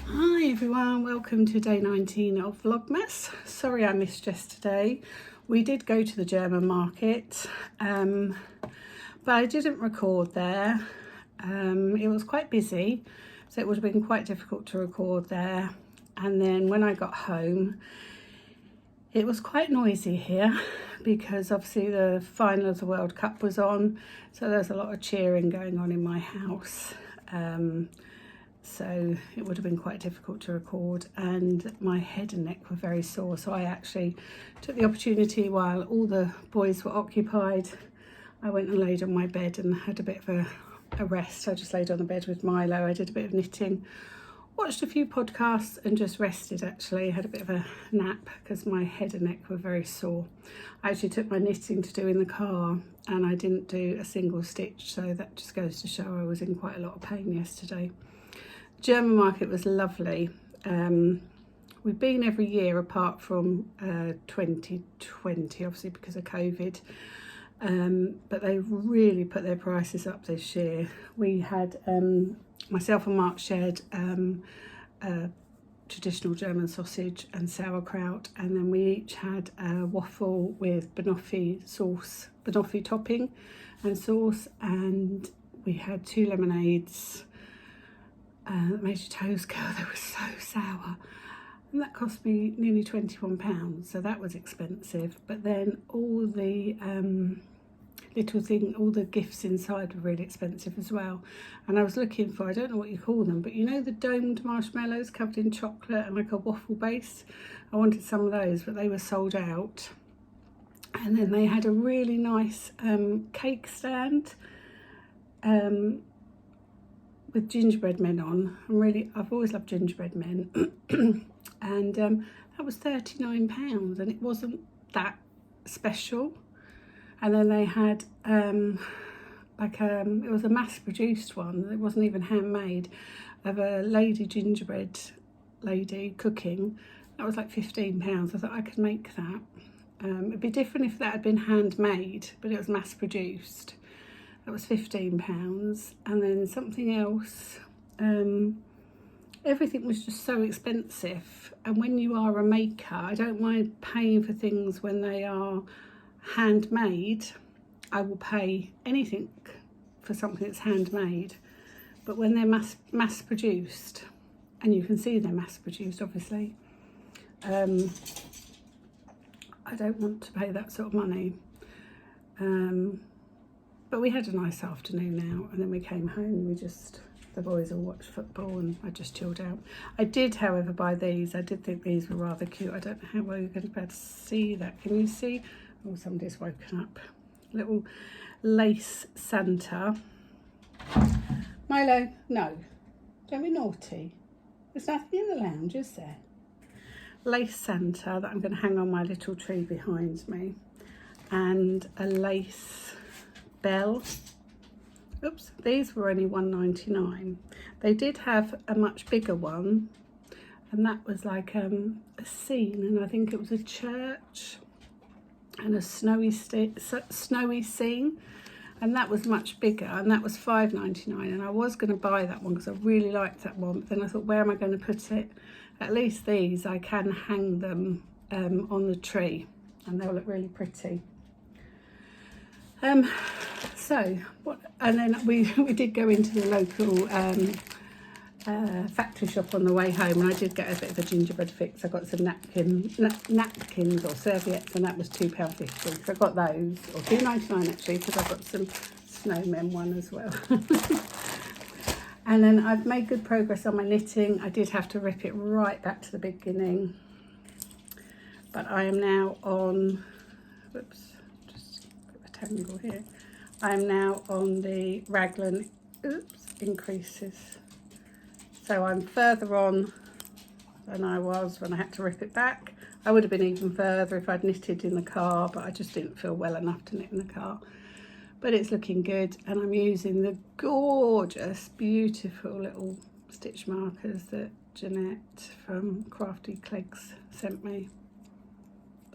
Hi everyone, welcome to day 19 of Vlogmas. Sorry I missed yesterday. We did go to the German market, but I didn't record there. It was quite busy, so it would have been quite difficult to record there. And then when I got home, it was quite noisy here because obviously the final of the World Cup was on, so there's a lot of cheering going on in my house. So it would have been quite difficult to record, and my head and neck were very sore, so I actually took the opportunity while all the boys were occupied. I went and laid on my bed and had a bit of a rest. I just laid on the bed with Milo. I did a bit of knitting, watched a few podcasts and just rested actually. Had a bit of a nap because my head and neck were very sore. I actually took my knitting to do in the car and I didn't do a single stitch, so that just goes to show I was in quite a lot of pain yesterday. German market was lovely. We've been every year apart from 2020, obviously because of COVID, but they really put their prices up this year. We had, myself and Mark shared traditional German sausage and sauerkraut, and then we each had a waffle with banoffee sauce, banoffee topping and sauce, and we had 2 lemonades. That made your toes curl. They were so sour, and that cost me nearly £21, so that was expensive. But then all the all the gifts inside were really expensive as well. And I was looking for, I don't know what you call them, but you know the domed marshmallows covered in chocolate and like a waffle base? I wanted some of those, but they were sold out. And then they had a really nice cake stand with gingerbread men on. I've always loved gingerbread men. And that was £39, and it wasn't that special. And then they had it was a mass-produced one. It wasn't even handmade, of a lady gingerbread lady cooking. That was like £15. I thought I could make that. It'd be different if that had been handmade, but it was mass-produced. That was £15. And then something else, everything was just so expensive. And when you are a maker, I don't mind paying for things when they are handmade. I will pay anything for something that's handmade. But when they're mass produced, and you can see they're mass produced obviously, I don't want to pay that sort of money. But we had a nice afternoon out, and then we came home. The boys all watched football and I just chilled out. I did, however, buy these. I did think these were rather cute. I don't know how well you're going to be able to see that. Can you see? Oh, somebody's woken up. Little lace Santa. Milo, no, don't be naughty. There's nothing in the lounge, is there? Lace Santa that I'm going to hang on my little tree behind me. And a lace bell. Oops, these were only £1.99. They did have a much bigger one, and that was like a scene, and I think it was a church and a snowy scene, and that was much bigger, and that was £5.99. And I was going to buy that one because I really liked that one, but then I thought, where am I going to put it? At least these, I can hang them on the tree, and they'll look really pretty. And then we did go into the local factory shop on the way home, and I did get a bit of a gingerbread fix. I got some napkins or serviettes, and that was £2.50. So I got those, or £2.99 actually, because I got some snowmen one as well. And then I've made good progress on my knitting. I did have to rip it right back to the beginning, but I am now on, whoops, tangle here. I'm now on the raglan increases, so I'm further on than I was when I had to rip it back. I would have been even further if I'd knitted in the car, but I just didn't feel well enough to knit in the car. But it's looking good, and I'm using the gorgeous, beautiful little stitch markers that Jeanette from Crafty sent me.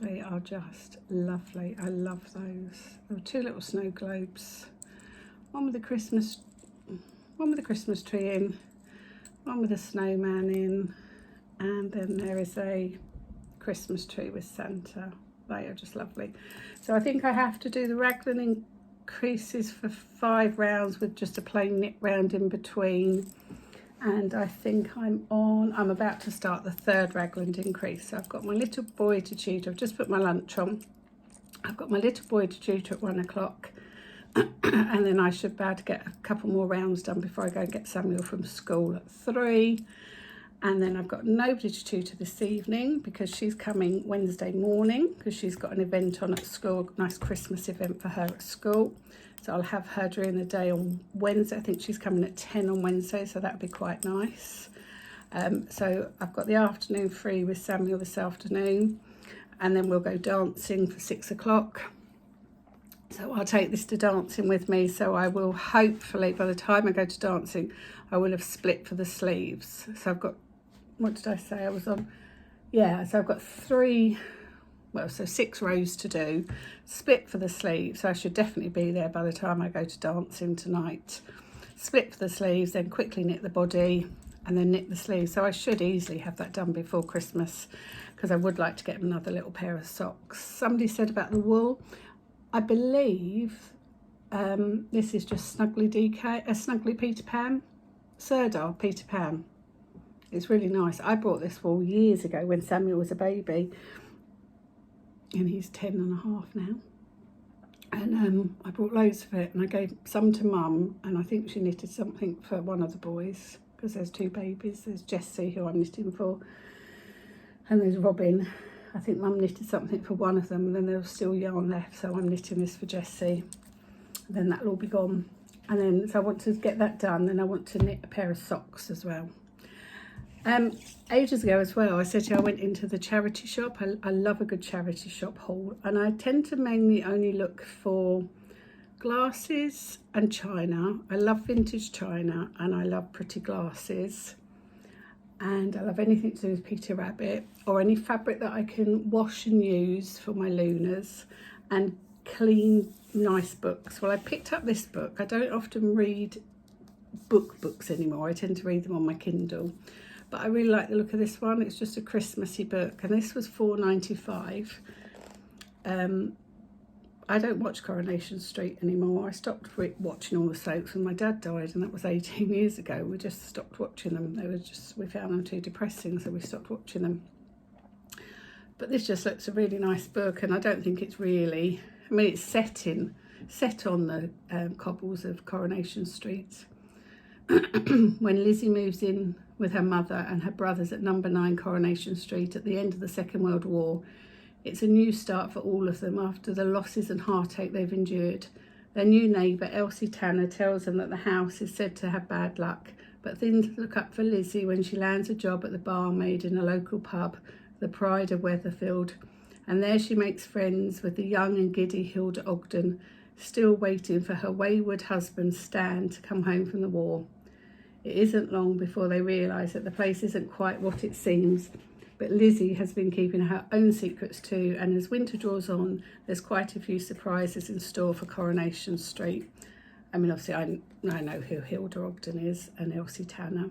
They are just lovely. I love those. There were 2 little snow globes. One with the Christmas tree in, one with a snowman in, and then there is a Christmas tree with Santa. They are just lovely. So I think I have to do the raglan increases for 5 rounds with just a plain knit round in between. And I think I'm about to start the 3rd raglan increase. So I've got my little boy to tutor. I've just put my lunch on. I've got my little boy to tutor at 1 o'clock. And then I should be able to get a couple more rounds done before I go and get Samuel from school at 3. And then I've got nobody to tutor this evening because she's coming Wednesday morning because she's got an event on at school, a nice Christmas event for her at school. So I'll have her during the day on Wednesday. I think she's coming at 10 on Wednesday, so that'd be quite nice. So I've got the afternoon free with Samuel this afternoon, and then we'll go dancing for 6 o'clock. So I'll take this to dancing with me. So I will hopefully, by the time I go to dancing, I will have split for the sleeves. So I've got, what did I say I was on? Yeah, so I've got 6 rows to do, split for the sleeves. So I should definitely be there by the time I go to dancing tonight. Split for the sleeves, then quickly knit the body and then knit the sleeves. So I should easily have that done before Christmas because I would like to get another little pair of socks. Somebody said about the wool. I believe this is just Snuggly Peter Pan, Sirdar Peter Pan. It's really nice. I bought this wool years ago when Samuel was a baby, and he's 10 and a half now. And I bought loads of it, and I gave some to Mum, and I think she knitted something for one of the boys because there's 2 babies. There's Jessie, who I'm knitting for, and there's Robin. I think Mum knitted something for one of them, and then there was still yarn left, so I'm knitting this for Jessie. And then that'll all be gone. And then, so I want to get that done, then I want to knit a pair of socks as well. Ages ago as well, I said to you I went into the charity shop. I love a good charity shop haul, and I tend to mainly only look for glasses and china. I love vintage china, and I love pretty glasses. And I love anything to do with Peter Rabbit or any fabric that I can wash and use for my Lunas, and clean, nice books. Well, I picked up this book. I don't often read books anymore. I tend to read them on my Kindle. But I really like the look of this one. It's just a Christmassy book, and this was £4.95. I don't watch Coronation Street anymore. I stopped watching all the soaps when my dad died, and that was 18 years ago. We just stopped watching them. We found them too depressing, so we stopped watching them. But this just looks a really nice book, and I don't think it's really, I mean, it's set on the cobbles of Coronation Street. When Lizzie moves in with her mother and her brothers at number 9 Coronation Street at the end of the Second World War, it's a new start for all of them after the losses and heartache they've endured. Their new neighbour, Elsie Tanner, tells them that the house is said to have bad luck, but things look up for Lizzie when she lands a job at the barmaid in a local pub, the Pride of Weatherfield, and there she makes friends with the young and giddy Hilda Ogden, still waiting for her wayward husband Stan to come home from the war. It isn't long before they realise that the place isn't quite what it seems, but Lizzie has been keeping her own secrets too, and as winter draws on, there's quite a few surprises in store for Coronation Street. I mean, obviously, I know who Hilda Ogden is and Elsie Tanner.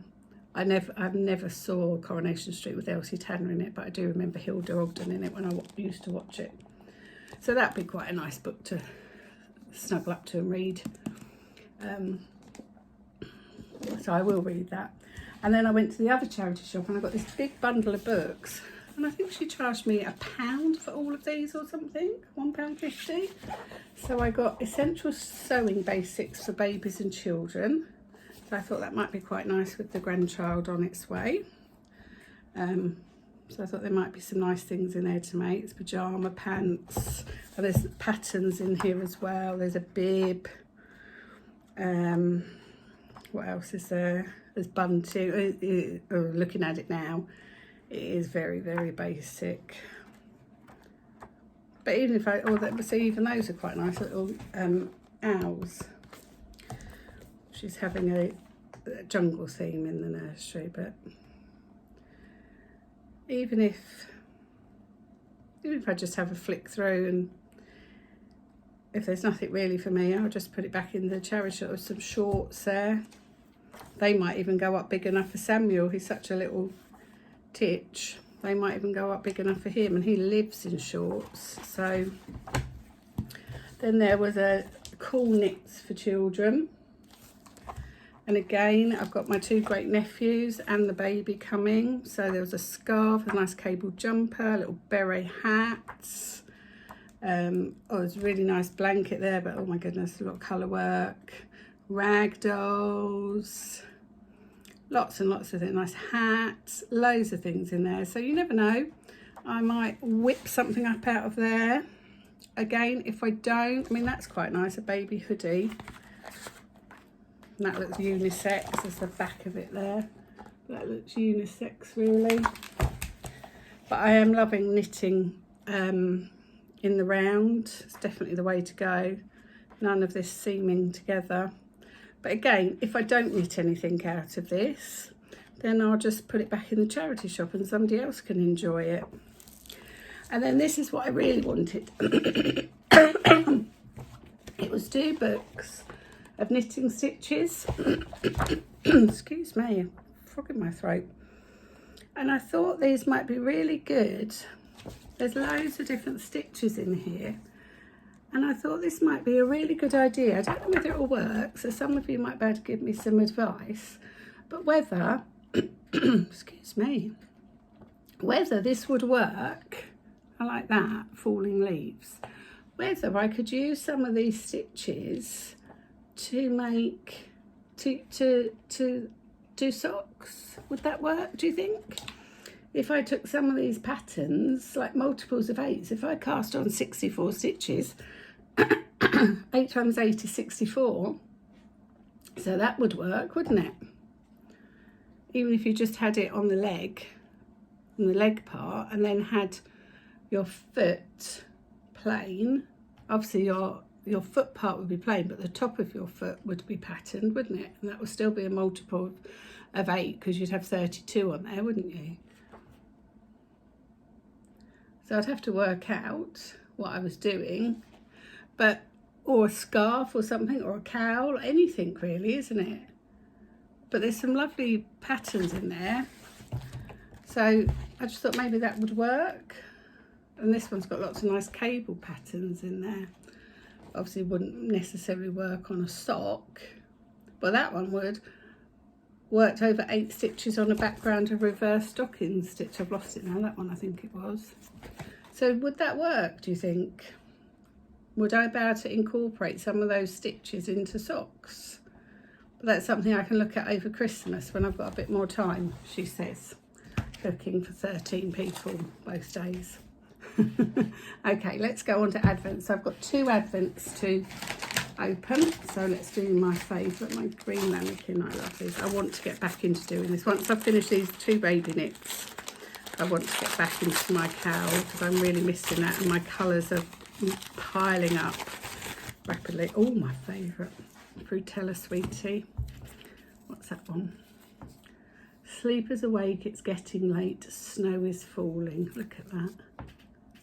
I never saw Coronation Street with Elsie Tanner in it, but I do remember Hilda Ogden in it when I used to watch it. So that'd be quite a nice book to snuggle up to and read. So I will read that. And then I went to the other charity shop and I got this big bundle of books, and I think she charged me £1 for all of these or something, £1.50. So I got Essential Sewing Basics for Babies and Children. So I thought that might be quite nice with the grandchild on its way. So I thought there might be some nice things in there to make. It's pyjama pants. Oh, there's patterns in here as well. There's a bib. What else is there? There's bunting. Looking at it now, it is very, very basic. But even if even those are quite nice little owls. She's having a jungle theme in the nursery, but even if I just have a flick through, and if there's nothing really for me, I'll just put it back in the charity shop with some shorts there. They might even go up big enough for Samuel. He's such a little titch. They might even go up big enough for him, and he lives in shorts. So then there was a cool knits for children. And again, I've got my 2 great nephews and the baby coming. So there was a scarf, a nice cable jumper, a little beret hat. Oh, it's a really nice blanket there, but oh my goodness, a lot of colour work. Rag dolls. Lots and lots of things. Nice hats. Loads of things in there. So you never know. I might whip something up out of there. Again, if I don't, I mean, that's quite nice, a baby hoodie. And that looks unisex, there's the back of it there. That looks unisex, really. But I am loving knitting in the round. It's definitely the way to go. None of this seaming together. But again, if I don't knit anything out of this, then I'll just put it back in the charity shop and somebody else can enjoy it. And then this is what I really wanted. It was 2 books of knitting stitches. Excuse me, frog in my throat. And I thought these might be really good. There's loads of different stitches in here. And I thought this might be a really good idea. I don't know whether it will work, so some of you might be able to give me some advice. But whether, excuse me, whether this would work, I like that, falling leaves. Whether I could use some of these stitches to make, to do socks. Would that work, do you think? If I took some of these patterns, like multiples of 8s, if I cast on 64 stitches, 8 times 8 is 64. So that would work, wouldn't it? Even if you just had it on the leg part, and then had your foot plain. Obviously your foot part would be plain, but the top of your foot would be patterned, wouldn't it? And that would still be a multiple of 8, because you'd have 32 on there, wouldn't you? So I'd have to work out what I was doing, but, or a scarf or something, or a cowl, anything really, isn't it? But there's some lovely patterns in there. So I just thought maybe that would work. And this one's got lots of nice cable patterns in there. Obviously wouldn't necessarily work on a sock, but that one would. Worked over 8 stitches on a background of reverse stocking stitch. I've lost it now, that one I think it was. So would that work, do you think? Would I be able to incorporate some of those stitches into socks? But that's something I can look at over Christmas when I've got a bit more time, she says. Cooking for 13 people both days. Okay, let's go on to Advent. So I've got 2 Advents to open. So let's do my favourite, my green mannequin. I love these. I want to get back into doing this. Once I've finished these 2 baby knits, I want to get back into my cowl because I'm really missing that, and my colours are piling up rapidly. Oh, my favourite, Frutella Sweetie. What's that one? Sleepers awake, it's getting late, snow is falling. Look at that.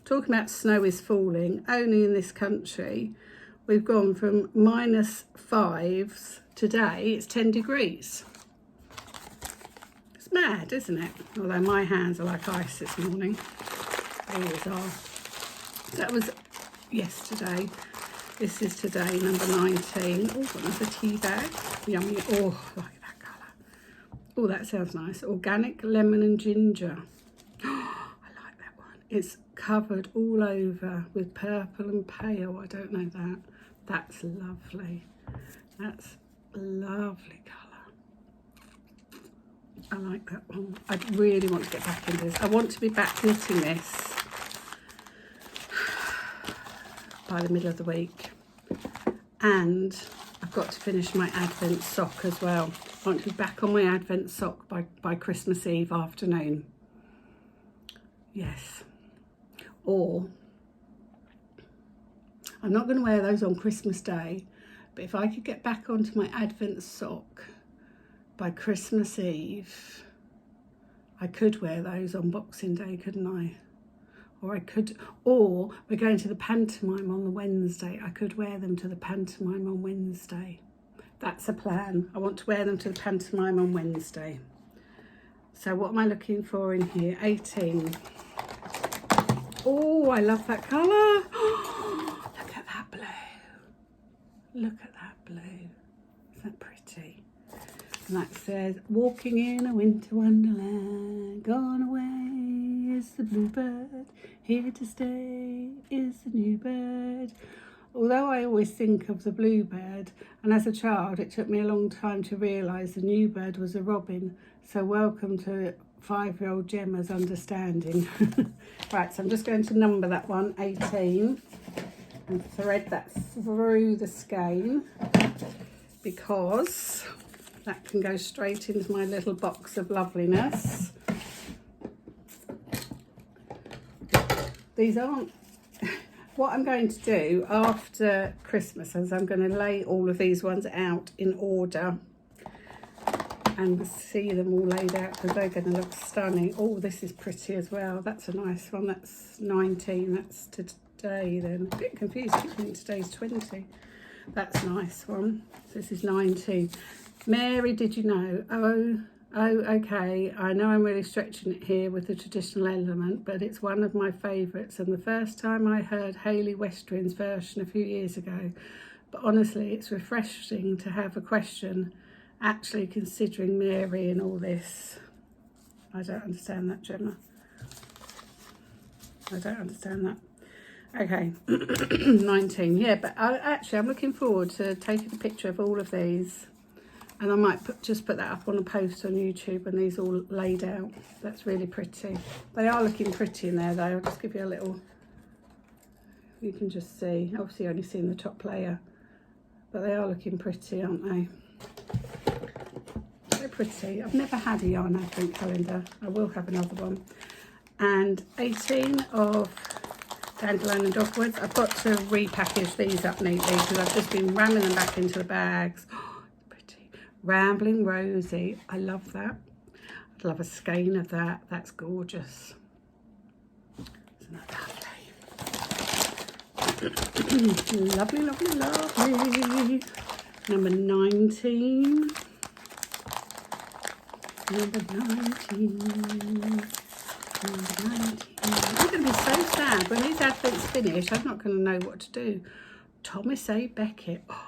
Talking about snow is falling, only in this country, we've gone from -5s today, it's 10 degrees. It's mad, isn't it? Although my hands are like ice this morning. They always are. That was yesterday. This is today, number 19. Oh, another tea bag. Yummy. Oh, look at that colour. Oh, that sounds nice. Organic lemon and ginger. Oh, I like that one. It's covered all over with purple and pale. I don't know that. That's lovely. That's a lovely colour. I like that one. I really want to get back into this. I want to be back knitting this by the middle of the week. And I've got to finish my Advent sock as well. I want to be back on my Advent sock by Christmas Eve afternoon. Yes. Or, I'm not going to wear those on Christmas Day, but if I could get back onto my Advent sock by Christmas Eve, I could wear those on Boxing Day, couldn't I? Or we're going to the pantomime on the Wednesday. I could wear them to the pantomime on Wednesday. That's a plan. I want to wear them to the pantomime on Wednesday. So what am I looking for in here? 18. Oh, I love that colour. Look at that blue. Look at that blue. Isn't that pretty? And that says, walking in a winter wonderland, gone away is the bluebird, here to stay is the new bird. Although I always think of the bluebird, and as a child it took me a long time to realise the new bird was a robin, so welcome to 5-year-old Gemma's understanding. Right, so I'm just going to number that one, 18, and thread that through the skein, because that can go straight into my little box of loveliness. These aren't... What I'm going to do after Christmas is I'm going to lay all of these ones out in order and see them all laid out, because they're going to look stunning. Oh, this is pretty as well. That's a nice one. That's 19. That's today then. A bit confused. I think today's 20. That's a nice one. So this is 19. Mary, did you know? Oh, okay. I know I'm really stretching it here with the traditional element, but it's one of my favourites. And the first time I heard Hayley Westerin's version a few years ago, but honestly, it's refreshing to have a question actually considering Mary and all this. I don't understand that, Gemma. I don't understand that. Okay, 19. Yeah, but I'm looking forward to taking a picture of all of these. And I might just put that up on a post on YouTube and these all laid out. That's really pretty. They are looking pretty in there though. I'll just give you a little, you can just see. Obviously only seeing the top layer. But they are looking pretty, aren't they? They're pretty. I've never had a yarn advent calendar. I will have another one. And 18 of Dandelion and Dogwoods. I've got to repackage these up neatly because I've just been ramming them back into the bags. Rambling Rosie, I love that. I'd love a skein of that. That's gorgeous. Isn't that lovely? Lovely, lovely, lovely. Number 19. Number 19. Number 19. I'm going to be so sad when these advents finish. I'm not going to know what to do. Thomas A. Beckett. Oh,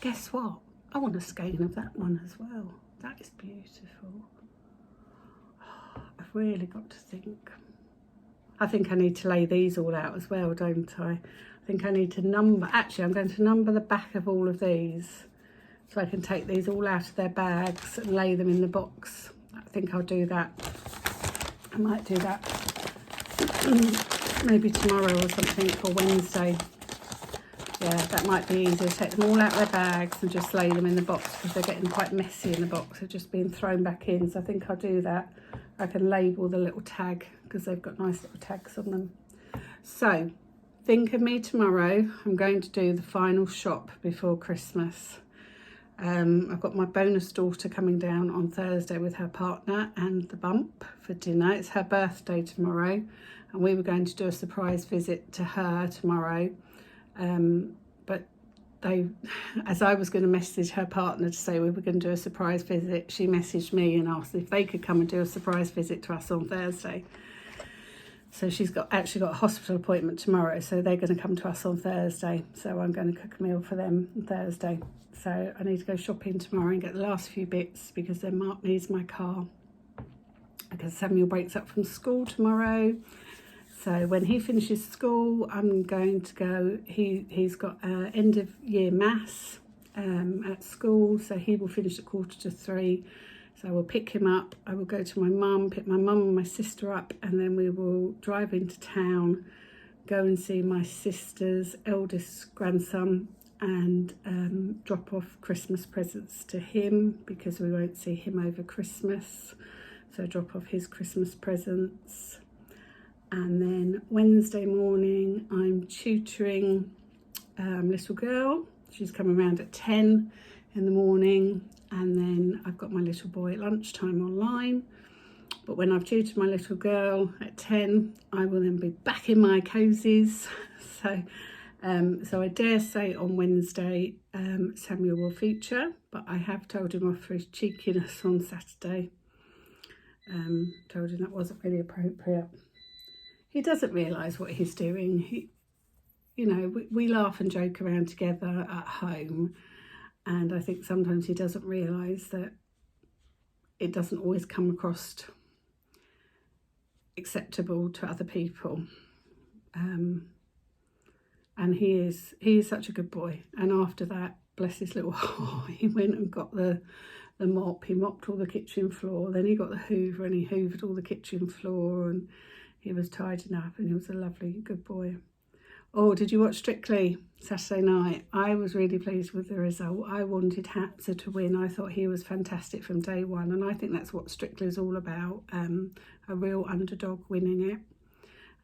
guess what? I want a skein of that one as well. That is beautiful. Oh, I've really got to think. I think I need to lay these all out as well, don't I? I think I need to number. Actually, I'm going to number the back of all of these so I can take these all out of their bags and lay them in the box. I think I'll do that. I might do that maybe tomorrow or something, or Wednesday. Yeah, that might be easier. Take them all out of their bags and just lay them in the box because they're getting quite messy in the box. They're just being thrown back in. So I think I'll do that. I can label the little tag because they've got nice little tags on them. So think of me tomorrow. I'm going to do the final shop before Christmas. I've got my bonus daughter coming down on Thursday with her partner and the bump for dinner. It's her birthday tomorrow and we were going to do a surprise visit to her tomorrow. But as I was going to message her partner to say we were going to do a surprise visit, she messaged me and asked if they could come and do a surprise visit to us on Thursday. So she's actually got a hospital appointment tomorrow, so they're going to come to us on Thursday. So I'm going to cook a meal for them on Thursday. So I need to go shopping tomorrow and get the last few bits because then Mark needs my car. Because Samuel breaks up from school tomorrow. So when he finishes school, I'm going to go, he's got end of year maths at school, so he will finish at 2:45. So I will pick him up, I will go to my mum, pick my mum and my sister up, and then we will drive into town, go and see my sister's eldest grandson and drop off Christmas presents to him because we won't see him over Christmas. So drop off his Christmas presents. And then Wednesday morning, I'm tutoring little girl. She's coming around at 10 in the morning. And then I've got my little boy at lunchtime online. But when I've tutored my little girl at 10, I will then be back in my cozies. So So I dare say on Wednesday Samuel will feature, but I have told him off for his cheekiness on Saturday. Told him that wasn't really appropriate. He doesn't realise what he's doing. We laugh and joke around together at home, and I think sometimes he doesn't realise that it doesn't always come across acceptable to other people. And he is such a good boy. And after that, bless his little heart, he went and got the mop. He mopped all the kitchen floor. Then he got the hoover and he hoovered all the kitchen floor, and he was tidying up, and he was a lovely, good boy. Oh, did you watch Strictly Saturday night? I was really pleased with the result. I wanted Hamza to win. I thought he was fantastic from day one, and I think that's what Strictly is all about, a real underdog winning it.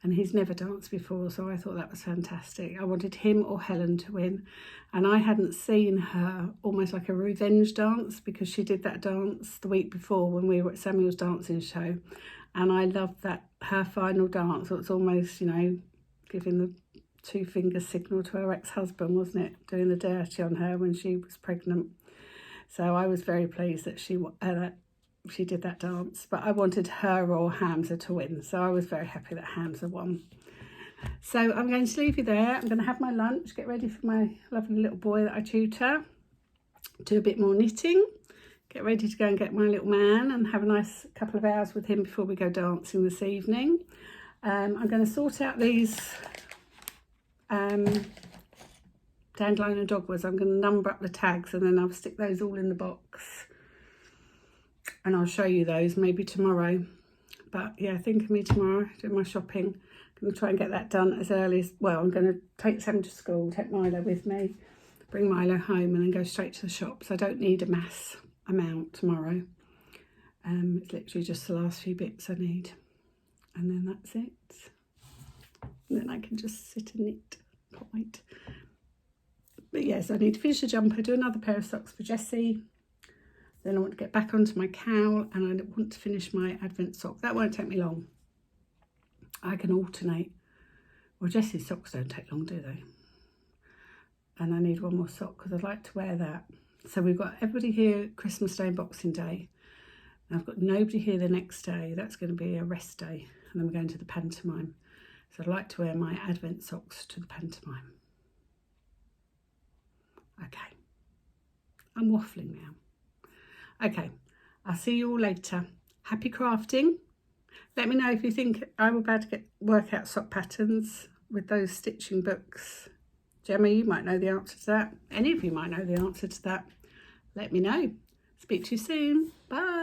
And he's never danced before, so I thought that was fantastic. I wanted him or Helen to win, and I hadn't seen her almost like a revenge dance, because she did that dance the week before when we were at Samuel's dancing show, and I loved that, her final dance. It was almost, giving the 2-finger signal to her ex-husband, wasn't it? Doing the dirty on her when she was pregnant. So I was very pleased that she did that dance, but I wanted her or Hamza to win, so I was very happy that Hamza won. So I'm going to leave you there. I'm going to have my lunch, get ready for my lovely little boy that I tutor, do a bit more knitting, get ready to go and get my little man and have a nice couple of hours with him before we go dancing this evening. I'm going to sort out these dandelion and dogwoods. I'm going to number up the tags, and then I'll stick those all in the box, and I'll show you those maybe tomorrow. But yeah, think of me tomorrow, doing my shopping. I'm going to try and get that done as early as, well, I'm going to take Sam to school, take Milo with me, bring Milo home, and then go straight to the shops. I don't need a mass amount tomorrow. It's literally just the last few bits I need, and then that's it. And then I can just sit and knit. Can't wait. But yes, I need to finish the jumper, do another pair of socks for Jessie. Then I want to get back onto my cowl, and I want to finish my Advent sock. That won't take me long. I can alternate. Well, Jessie's socks don't take long, do they? And I need one more sock because I'd like to wear that. So we've got everybody here Christmas Day and Boxing Day. And I've got nobody here the next day. That's going to be a rest day. And then we're going to the pantomime. So I'd like to wear my Advent socks to the pantomime. Okay. I'm waffling now. Okay, I'll see you all later. Happy crafting. Let me know if you think I'm about to work out sock patterns with those stitching books. Gemma, you might know the answer to that. Any of you might know the answer to that. Let me know. Speak to you soon. Bye.